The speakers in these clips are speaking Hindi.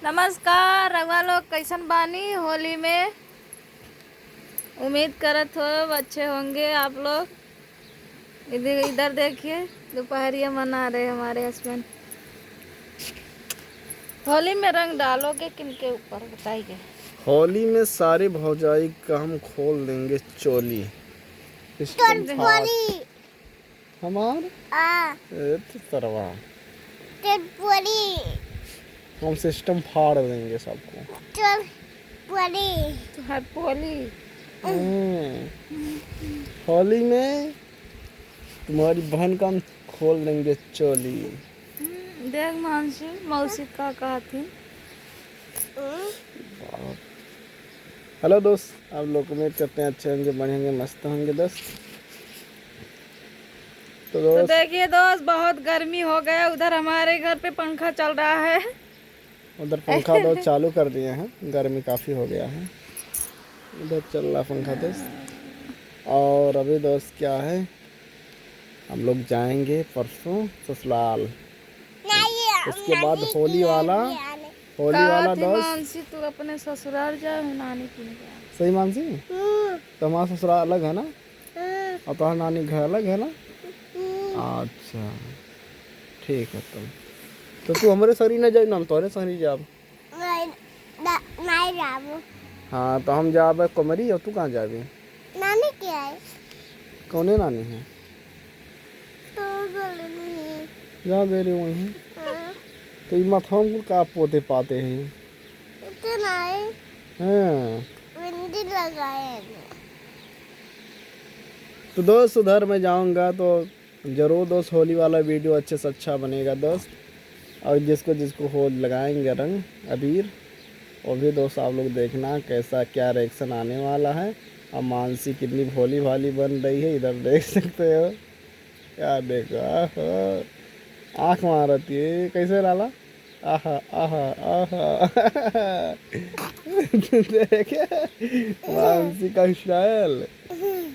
नमस्कार रघुआ लोग, कैसन बानी होली में। उम्मीद करत हो अच्छे होंगे आप लोग। इधर इधर देखिए, दोपहरिया मना रहे हमारे हस्बैंड। होली में रंग डालोगे किनके ऊपर बताइए। होली में सारी भौजाई का हम खोल देंगे चोली। हमार तरवा हम सिस्टम फाड़ देंगे सबको। होली में तुम्हारी बहन का हम खोल देंगे चोली। देख मानसी मौसी का कहा थी। हेलो दोस्त, आप लोग उम्मीद करते हैं अच्छे होंगे, बड़े होंगे, मस्त होंगे दोस्त। तो देखिए दोस्त, बहुत गर्मी हो गया। उधर हमारे घर पे पंखा चल रहा है। उधर पंखा तो चालू कर दिए हैं, गर्मी काफ़ी हो गया है। उधर चल रहा पंखा दोस्त। और अभी दोस्त क्या है, हम लोग जाएंगे परसों ससुराल। उसके बाद होली वाला दोस्त। मानसी तू अपने ससुराल जा, नानी की सही मानसी, तो हमारा ससुराल अलग है ना, और तुम्हारा नानी घर अलग है ना। अच्छा ठीक है। तो तू हमारे सरी ना जाए ना, हम तोरे सरी जाब। हाँ तो हम जाब कुमरी, और तू कहाँ जाबी। नानी क्या है? कौने नानी है? जहाँ गए रहे वहीं। तो ये मथान को का पोते पाते हैं। इतना है। हाँ बिंदी लगाए। तो दोस्त उधर मैं जाऊंगा तो जरूर दोस्त होली वाला वीडियो अच्छे से अच्छा बनेगा दोस्त। और जिसको जिसको हो लगाएंगे रंग अबीर, वो भी दोस्त आप लोग देखना कैसा क्या रिएक्शन आने वाला है। और मानसी कितनी भोली भाली बन रही है, इधर देख सकते हो। क्या देखो, आँख मारती है कैसे लाला। आहा आहा आहा देखे मानसी का स्टाइल।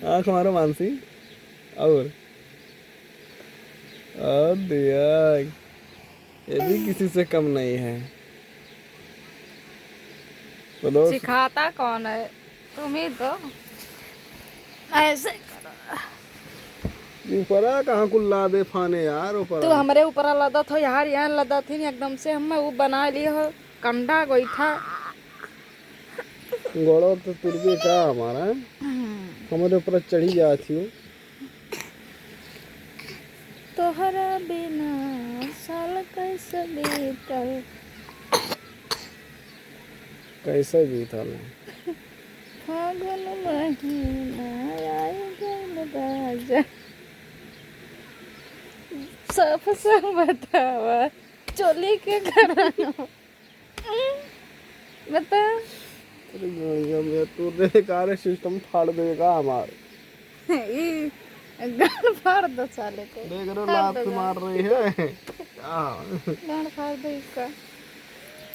आँख मारो मानसी। और दिया, ये भी किसी से कम नहीं है। तो सिखाता कौन है? तुम ही तो ऐसे ऊपर कहाँ कुल्ला दे फाने यार ऊपर। तू हमारे ऊपर लदा था यार, यहाँ लदा थी एकदम से। हम वो बना लिए हो कंडा गोईठा। गोड़ो तो तुरबे का हमारा हमारे ऊपर चढ़ी जाती हो। तोहरा बिना साल कैसे बीतल। कैसे बीतल फागुन महीना आए गइल बाजा। सब बतावा चोली के घराना बता। तू बेकार सिस्टम फाड़ देगा हमारे। गान फाड़ दो साले को। देख रहे लात मार रही है। गान फाड़ दो इसका।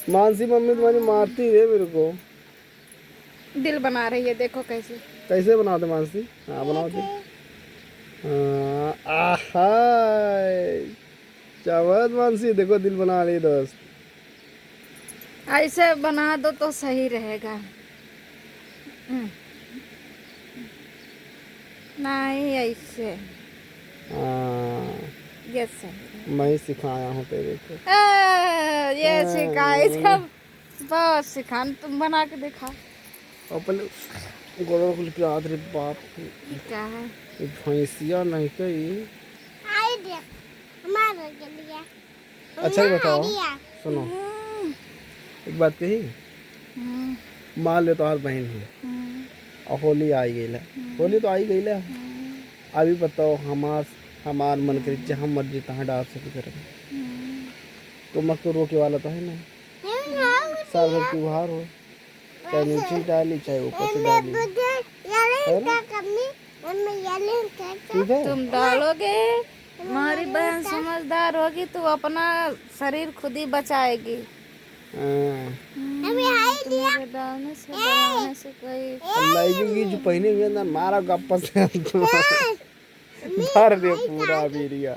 मानसी मम्मी तुम्हारी मारती है मेरे को। दिल बना रही है, देखो कैसे। कैसे बनाते मानसी? हाँ बनाते। आहा चावत मानसी, देखो दिल बना रही दोस्त। ऐसे बना दो तो सही रहेगा। नहीं ऐसे। ये सही। मैं ही सिखाया हूँ तेरे को। ये सिखाए सब। बस सिखान तुम बना के दिखा। अपने गोड़ों को लिपि हाथ रे बाप। क्या है? भैंसिया नहीं कही। आई देख, हमारा के लिए। अच्छा ही बताओ, सुनो एक बात कही। मान ले तो हर बहन है और होली आई गई है। होली तो आई गई है। अभी बताओ हमार मन करे जहाँ हम मर्जी तहाँ डाल सके करेंगे। तो मत तो रोके वाला तो है ना। साल भर त्योहार हो, चाहे नीचे डाली चाहे ऊपर से डाली, ठीक है। तुम डालोगे, हमारी बहन समझदार होगी तो अपना शरीर खुद ही बचाएगी। तुम्हारे डालने से बनाने से कोई जो पहने हुए ना मारा गप्पा से भर दे पूरा बीरिया।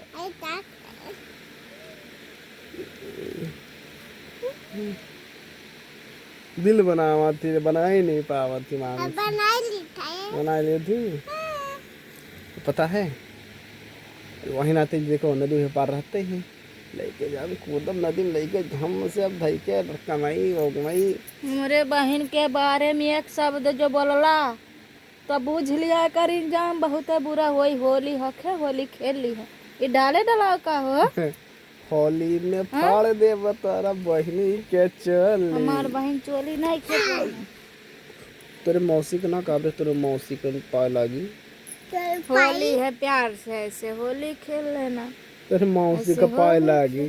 दिल बनावा थी, बना ही नहीं पावा थी मामी। अब बना लिखा है। बना ली थी। पता है वही नाते देखो नदी के पार रहते हैं, लेके जाम कूदम नदी में लेके हम से अब धई के कमाई हो गई। मेरे बहन के बारे में एक शब्द जो बोलला तो बुझ लिया कर इंजाम बहुत बुरा होई। होली हखे होली खेल ली है, ये डाले डलाओ का हो। होली में फाड़ दे तारा बहनी के चल। हमार बहन चोली नहीं खेल। तेरे मौसी का ना काबरे, तेरे मौसी का पाए लागी। होली है प्यार से ऐसे होली खेल लेना। तेरे मौसी का पाए लागी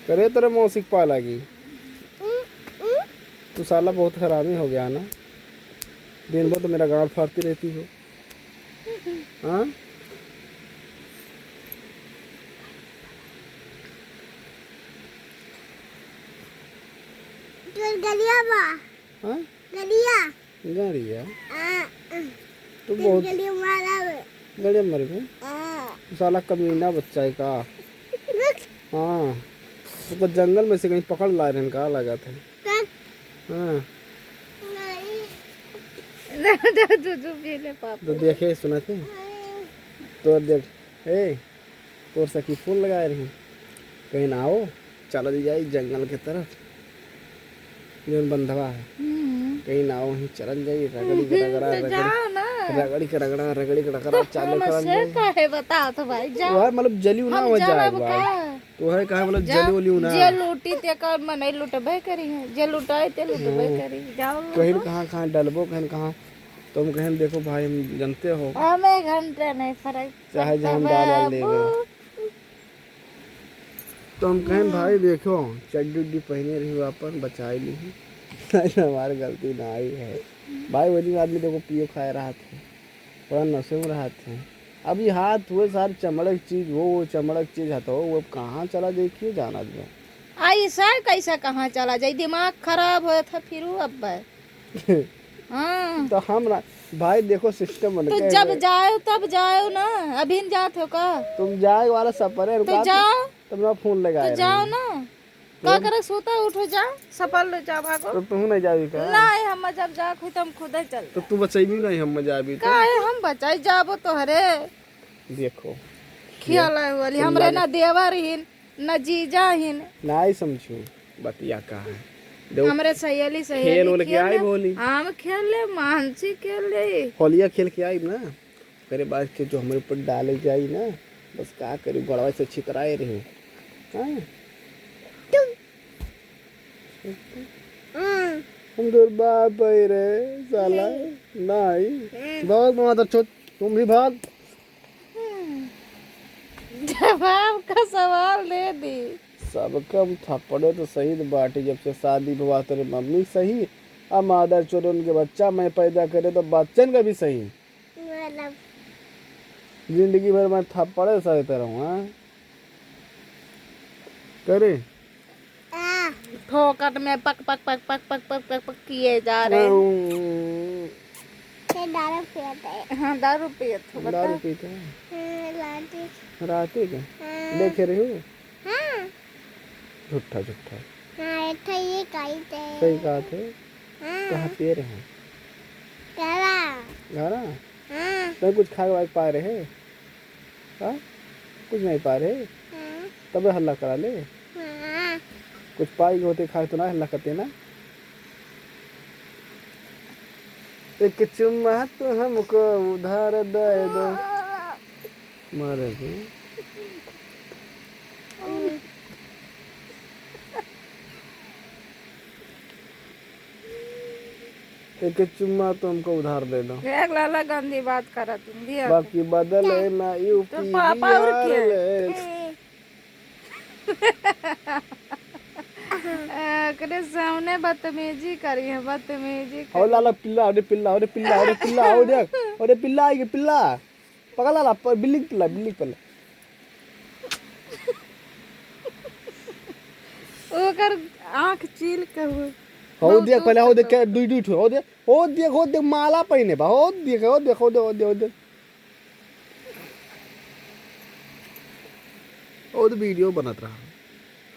करे, तेरे मौसी का पाए लागी। तू साला बहुत हरामी हो गया ना, दिन भर तो मेरा गांड फाड़ती रहती हो। हाँ गलिया बा। हाँ गलिया। गाड़िया हाँ। तू बहुत गलिया मारा है। गड़िया मर गए। हाँ। तू साला कमीना बच्चा है का। हाँ तो जंगल में से कहीं पकड़ ला रहे हैं का लगा था। हाँ तो देखे सुना थे तो देख ए तोर सखी फूल लगाए रही कहीं ना आओ, चला दी जाए जंगल के तरफ जो बंधवा है, कहीं ना आओ वहीं चल जाए। रगड़ी के रगड़ा रगड़ी के रगड़ा रगड़ी के रगड़ा चालू कर काहे बताओ तो भाई जाओ। वह मतलब जली ना हो जाए तो है कहा मतलब जली उली ना जे लूटी ते कर मने लुटबे करी है, जे लुटाए ते लुटबे करी। जाओ कहीं कहाँ डलबो कहीं कहाँ तुम कहें देखो भाई हम जानते हो हमें घंटे नहीं फर्क चाहे जहाँ हम डाल वाल ले तो हम कहें भाई देखो चड्डी उड्डी पहने रही हो अपन बचाई ली हमारी गलती ना आई है भाई। वही आदमी देखो पियो खाए रहा था, थोड़ा नशे में रहा था। अब ये हाथ हुए सारी चमड़क चीज वो चमड़क चीज हतो वो कहाँ चला देखिए जाना जो ऐसा कैसा कहाँ चला जाए, दिमाग खराब हो था फिर अब। हाँ तो हम ना भाई देखो सिस्टम बन तो के जब जाओ तब जाओ ना, अभी न जाते हो का। तुम जाए वाला सफर है तो जाओ तुम फोन लगाए तो जाओ ना का करे सोता उठो जा सफल ले जा भागो। तो तू नहीं जाबी का नहीं हम जब जा खुद हम खुद ही चल तो तू बचैबी नहीं हम जाबी तो काहे हम बचाई जाबो तो हरे देखो खियाल वाली हमरे ना देवर हिन न जीजा हिन नहीं समझू बतिया का है हमरे सहेली खेल ओल के आई बोली हम खेल ले मानसी खेल ले होलिया खेल के आई ना करे बाद के जो हमारे ऊपर डाले जाई ना बस का करी बड़वा से छितराए रही। हाँ हम दूर बाप आई रे साला नहीं बहुत माता छो तुम भी भाग। जवाब का सवाल दे दी सबका थप्पड़े तो सही बाटी जब से शादी हुआ तेरे मम्मी सही अब मादर चोरन के बच्चा मैं पैदा करे तो बच्चन का भी सही जिंदगी भर मैं थप्पड़े सहते रहूँ करे ठोकर में पक पक पक पक पक पक पक पक किए जा रहे हैं। दारू पीते हैं। हाँ दारू पियत हो दारू पीते हैं रात का देखे रही हो झूठा झूठा ये कहते सही कहा थे कहाँ पे रहे हैं घरा नहीं कुछ खा वाग पा रहे हैं कुछ नहीं पा रहे तब हल्ला करा ले कुछ पाई होते खाए तो ना हल्ला करते ना। एक चुम्मा तो हमको उधार दे दो मारे एक चुम्मा तो हमको उधार दे दो। एक लाला गंदी बात करा तुम दिया बाकी बदल है ना यूपी तो पापा और करे सामने बदतमीजी करी है बदतमीजी ओ लाला पिल्ला अरे पिल्ला अरे पिल्ला अरे पिल्ला ओ देख अरे पिल्ला आई पिल्ला पकड़ लाला बिल्ली पिल्ला ओकर आंख चील के हुए हो देख पहले हो देख दुई दुई हो देख माला पहने बा हो देख वो तो वीडियो बनत रहा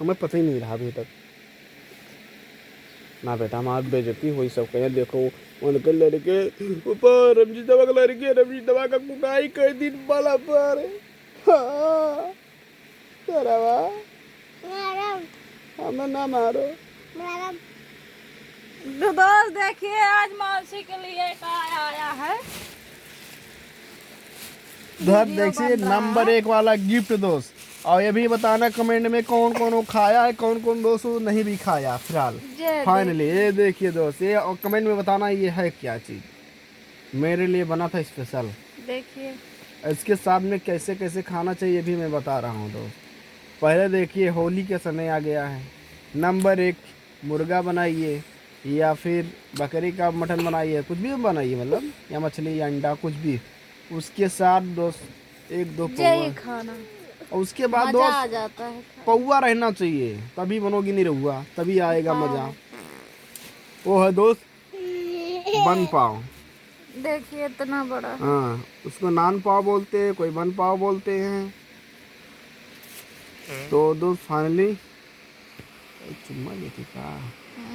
हमें पता ही नहीं रहा अभी तक ना बेटा हमारी बेइज्जती हुई सब कहें देखो उनके लड़के ऊपर रमजी दवा का लड़के रमजी दवा का कुकाई कई दिन बाला पर हाँ तेरा मैडम हमें ना मारो। मैडम तो दोस्त देखिए आज मौसी के लिए काय आया है। उधर वीडियो देखिए बन रहा नंबर है। 1 वाला गिफ्ट दोस्त। और ये भी बताना कमेंट में कौन कौन वो खाया है कौन कौन दोस्त वो नहीं भी खाया फिलहाल। ये फाइनली ये देखिए दोस्त ये और कमेंट में बताना ये है क्या चीज़ मेरे लिए बना था स्पेशल। देखिए इसके साथ में कैसे कैसे खाना चाहिए भी मैं बता रहा हूँ दोस्त। पहले देखिए होली के समय आ गया है। नंबर 1 मुर्गा बनाइए या फिर बकरी का मटन बनाइए कुछ भी बनाइए मतलब या मछली या अंडा कुछ भी। उसके साथ दोस्त 1-2 यही पौवा खाना और उसके बाद मजा आ दोस्त जाता है। पौवा रहना चाहिए तभी बनोगी नहीं रहुआ तभी आएगा हाँ। मज़ा। वो है दोस्त बन पाव। देखिए इतना बड़ा। हाँ उसको नान पाव बोलते हैं कोई बन पाव बोलते हैं। तो दोस्त फाइनली चुम्मा लेती का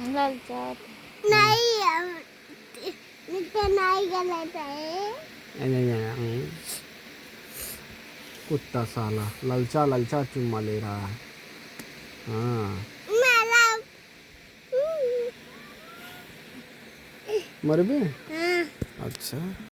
ललचात नहीं मुझे नहीं गलत है। कुत्ता साला ललचा ललचा चुम्मा ले रहा है। हाँ मैडम मर भी हाँ अच्छा।